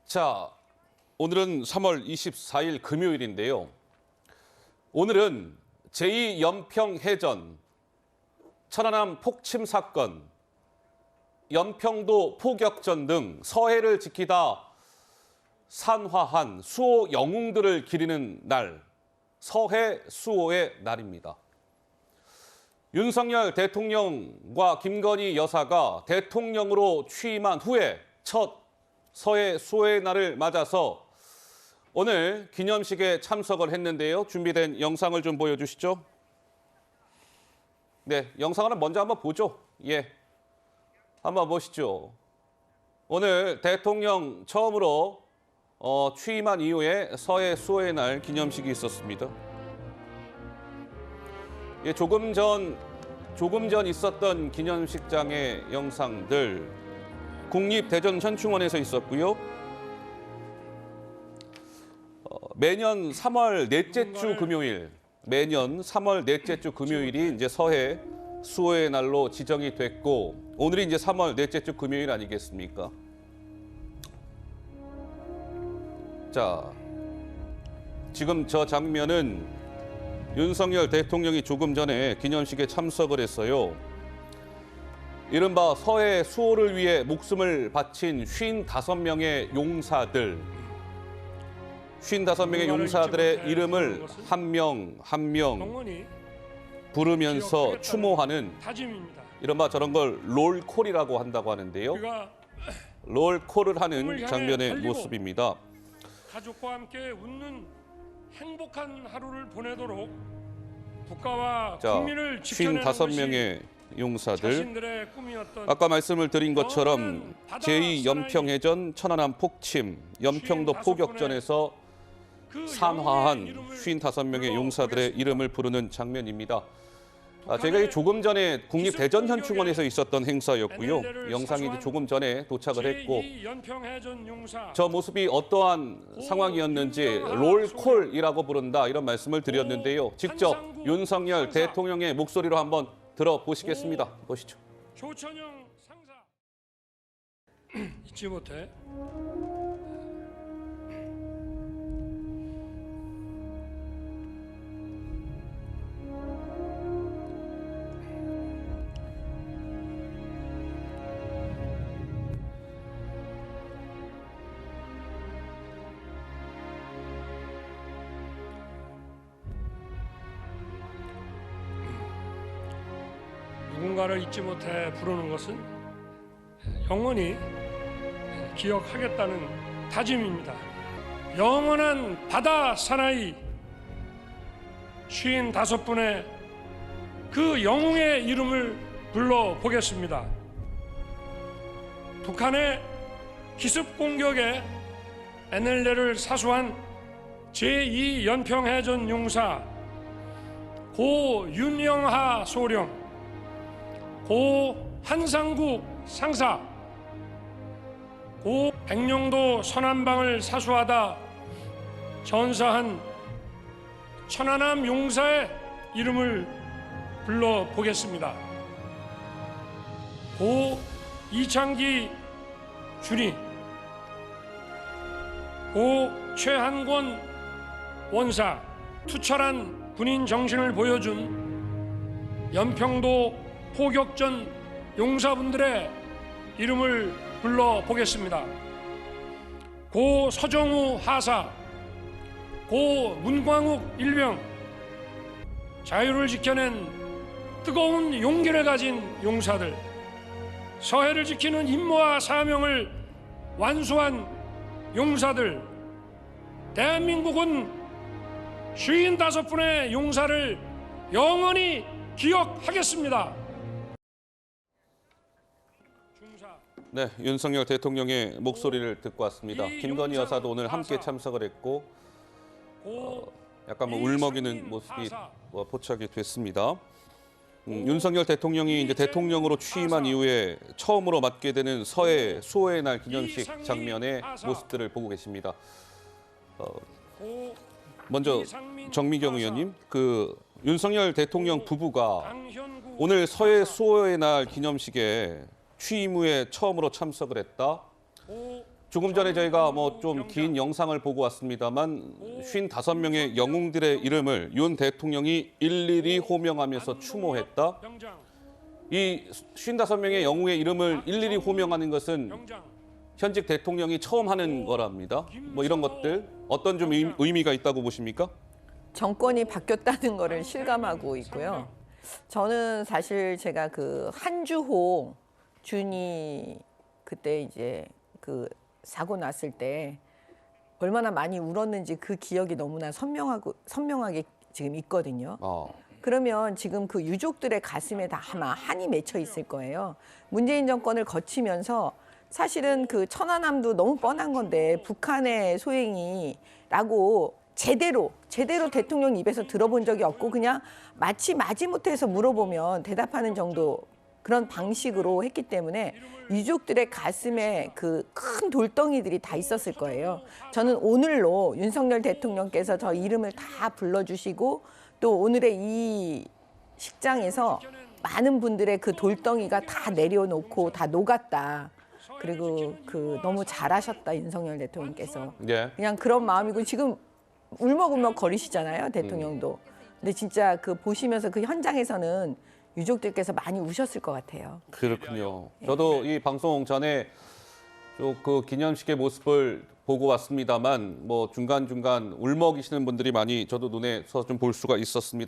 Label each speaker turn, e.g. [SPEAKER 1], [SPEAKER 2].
[SPEAKER 1] 자, 오늘은 3월 24일 금요일인데요. 오늘은 제2연평해전, 천안함 폭침 사건, 연평도 포격전 등 서해를 지키다 산화한 수호 영웅들을 기리는 날, 서해 수호의 날입니다. 윤석열 대통령과 김건희 여사가 대통령으로 취임한 후에 첫 서해 수호의 날을 맞아서 오늘 기념식에 참석을 했는데요. 준비된 영상을 좀 보여주시죠. 네, 영상을 먼저 한번 보죠. 예, 한번 보시죠. 오늘 대통령 처음으로 취임한 이후에 서해 수호의 날 기념식이 있었습니다. 예, 조금 전 있었던 기념식장의 영상들 국립대전현충원에서 있었고요. 매년 3월 넷째 주 금요일, 매년 3월 넷째 주 금요일이 이제 서해 수호의 날로 지정이 됐고, 오늘이 이제 3월 넷째 주 금요일 아니겠습니까? 자, 지금 저 장면은 윤석열 대통령이 조금 전에 기념식에 참석을 했어요. 이른바 서해 수호를 위해 목숨을 바친 55명의 용사들, 55명의 용사들의 이름을 한 명 한 명 부르면서 추모하는 이른바 저런 걸 롤콜이라고 한다고 하는데요. 롤콜을 하는 장면의 모습입니다.
[SPEAKER 2] 가족과 함께 웃는 행복한 하루를 보내도록 국가와 국민을 지켜내는 것이
[SPEAKER 1] 55명의 용사들, 아까 말씀을 드린 것처럼 제2연평해전 천안함 폭침, 연평도 포격전에서 산화한 55명의 용사들의 이름을 부르는 장면입니다. 제가 조금 전에 국립대전현충원에서 있었던 행사였고요. 영상이 조금 전에 도착을 했고, 저 모습이 어떠한 상황이었는지 롤콜이라고 부른다 이런 말씀을 드렸는데요. 직접 윤석열 대통령의 목소리로 한번 들어보시겠습니다. 보시죠.
[SPEAKER 2] 조천영 상사 잊지 못해. 누군가를 잊지 못해 부르는 것은 영원히 기억하겠다는 다짐입니다. 영원한 바다 사나이 55분의 그 영웅의 이름을 불러보겠습니다. 북한의 기습 공격에 NLL을 사수한 제2연평해전 용사 고윤영하 소령, 고 한상국 상사, 고 백령도 선안방을 사수하다 전사한 천안함 용사의 이름을 불러보겠습니다. 고 이창기 준이, 고 최한권 원사, 투철한 군인 정신을 보여준 연평도 포격전 용사분들의 이름을 불러보겠습니다. 고 서정우 하사, 고 문광욱 일병, 자유를 지켜낸 뜨거운 용기를 가진 용사들, 서해를 지키는 임무와 사명을 완수한 용사들, 대한민국은 55분의 용사를 영원히 기억하겠습니다.
[SPEAKER 1] 네, 윤석열 대통령의 목소리를 듣고 왔습니다. 김건희 여사도 오늘 함께 참석을 했고, 약간 울먹이는 모습이 포착이 됐습니다. 윤석열 대통령이 이제 대통령으로 취임한 이후에 처음으로 맡게 되는 서해 수호의 날 기념식 장면의 모습들을 보고 계십니다. 먼저 정미경 의원님, 윤석열 대통령 부부가 오늘 서해 수호의 날 기념식에 취임 후에 처음으로 참석을 했다. 조금 전에 저희가 뭐 좀 긴 영상을 보고 왔습니다만 55명의 영웅들의 이름을 윤 대통령이 일일이 호명하면서 추모했다.
[SPEAKER 2] 병장,
[SPEAKER 1] 이 55명의 영웅의 이름을 일일이 호명하는 것은
[SPEAKER 2] 병장,
[SPEAKER 1] 현직 대통령이 처음 하는 거랍니다. 뭐 이런 것들 어떤 좀 의미가 있다고 보십니까?
[SPEAKER 3] 정권이 바뀌었다는 거를 실감하고 있고요. 저는 사실 제가 그 한주호 준이 그때 이제 그 사고 났을 때 얼마나 많이 울었는지 그 기억이 너무나 선명하게 지금 있거든요. 그러면 지금 그 유족들의 가슴에 다 아마 한이 맺혀 있을 거예요. 문재인 정권을 거치면서 사실은 그 천안함도 너무 뻔한 건데 북한의 소행이라고 제대로 대통령 입에서 들어본 적이 없고 그냥 마치 마지못해서 물어보면 대답하는 정도 그런 방식으로 했기 때문에 유족들의 가슴에 그 큰 돌덩이들이 다 있었을 거예요. 저는 오늘로 윤석열 대통령께서 저 이름을 다 불러주시고 또 오늘의 이 식장에서 많은 분들의 그 돌덩이가 다 내려놓고 다 녹았다. 그리고 그 너무 잘하셨다 윤석열 대통령께서.
[SPEAKER 1] 예.
[SPEAKER 3] 그냥 그런 마음이고 지금 울먹울먹 거리시잖아요 대통령도. 근데 진짜 그 보시면서 그 현장에서는 유족들께서 많이 우셨을 것 같아요.
[SPEAKER 1] 그렇군요. 저도 이 방송 전에 그 기념식의 모습을 보고 왔습니다만 뭐 중간중간 울먹이시는 분들이 많이 저도 눈에서 좀 볼 수가 있었습니다.